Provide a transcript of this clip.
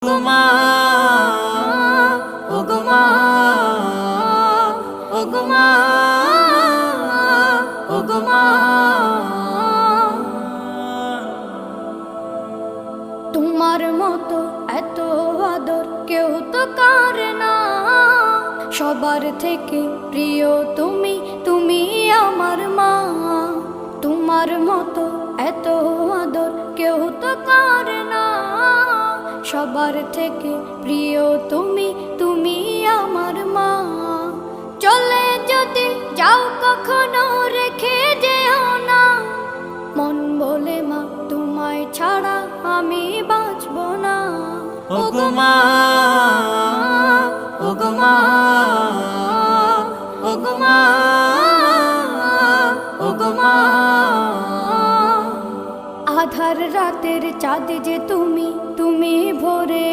ওগো মা, ওগো মা, ওগো মা। তোমার মতো এত আদর কেউ তো করে না, সবার থেকে প্রিয় তুমি, তুমি আমার মা। তোমার মতো এত আদর কেউ তো করে না, সবার থেকে প্রিয় তুমি, তুমি আমার মা। চলে যদি যাও কখনো রেখে যেও না, মন বলে মা তোমায় ছাড়া আমি বাঁচব না। ওগো মা, ওগো মা, ওগো মা, ওগো মা। আধার রাতের চাঁদ যে তুমি, তুমি ভোরে